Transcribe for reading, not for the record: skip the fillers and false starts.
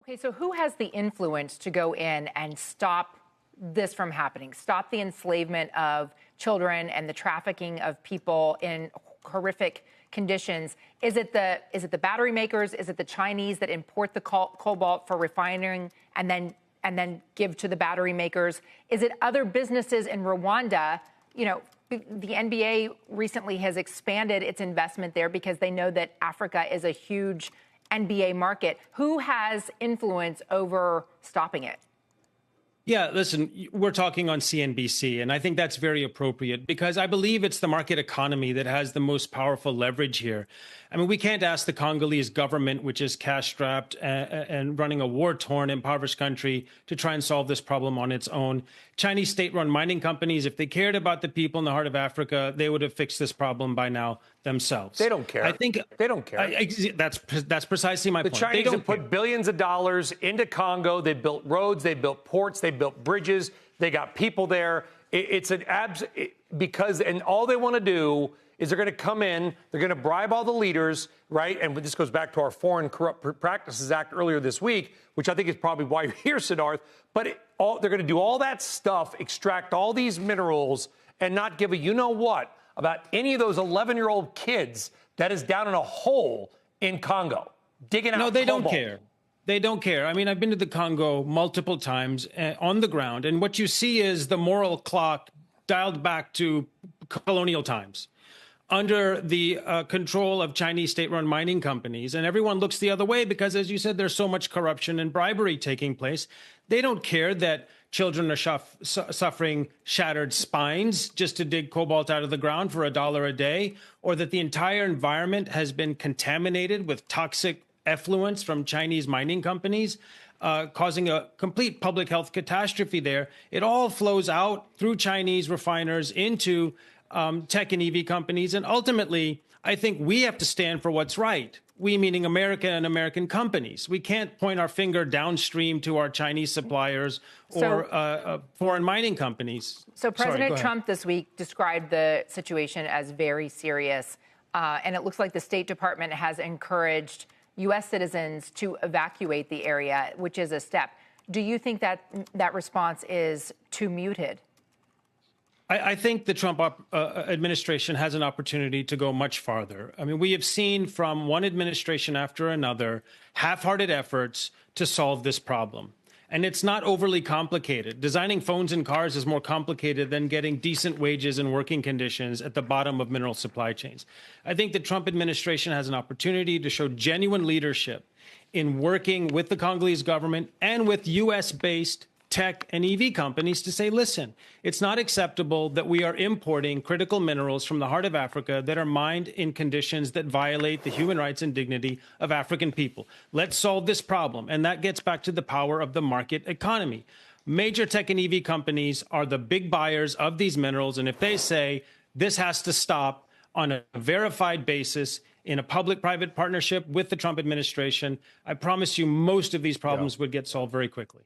Okay, so who has the influence to go in and stop this from happening? Stop the enslavement of children and the trafficking of people in horrific conditions? Is it the battery makers? Is it the Chinese that import the cobalt for refining and then give to the battery makers? Is it other businesses in Rwanda? You know, the NBA recently has expanded its investment there because they know that Africa is a huge NBA market. Who has influence over stopping it? Yeah, listen, we're talking on CNBC, and I think that's very appropriate because I believe it's the market economy that has the most powerful leverage here. I mean, we can't ask the Congolese government, which is cash-strapped and running a war-torn, impoverished country, to try and solve this problem on its own. Chinese state-run mining companies, if they cared about the people in the heart of Africa, they would have fixed this problem by now themselves. They don't care. I think they don't care. That's precisely my point. The Chinese have put billions of dollars into Congo. They built roads. They built ports. They built bridges. They got people there. It's an because all they want to do is they're going to come in, they're going to bribe all the leaders, right? And this goes back to our Foreign Corrupt Practices Act earlier this week, which I think is probably why you're here, Siddharth. But they're going to do all that stuff, extract all these minerals, and not give a you-know-what about any of those 11-year-old kids that is down in a hole in Congo, digging out No, they cobalt. don't care. They don't care. I mean, I've been to the Congo multiple times on the ground, and what you see is the moral clock dialed back to colonial times, under the control of Chinese state-run mining companies. And everyone looks the other way because, as you said, there's so much corruption and bribery taking place. They don't care that children are suffering shattered spines just to dig cobalt out of the ground for $1 a day, or that the entire environment has been contaminated with toxic effluents from Chinese mining companies, causing a complete public health catastrophe there. It all flows out through Chinese refiners into tech and EV companies. And ultimately, I think we have to stand for what's right. We, meaning America and American companies. We can't point our finger downstream to our Chinese suppliers or foreign mining companies. So President Trump this week described the situation as very serious. And it looks like the State Department has encouraged U.S. citizens to evacuate the area, which is a step. Do you think that that response is too muted? I think the Trump administration has an opportunity to go much farther. I mean, we have seen from one administration after another half-hearted efforts to solve this problem. And it's not overly complicated. Designing phones and cars is more complicated than getting decent wages and working conditions at the bottom of mineral supply chains. I think the Trump administration has an opportunity to show genuine leadership in working with the Congolese government and with U.S.-based tech and EV companies to say, listen, it's not acceptable that we are importing critical minerals from the heart of Africa that are mined in conditions that violate the human rights and dignity of African people. Let's solve this problem. And that gets back to the power of the market economy. Major tech and EV companies are the big buyers of these minerals. And if they say this has to stop on a verified basis in a public-private partnership with the Trump administration, I promise you most of these problems would get solved very quickly.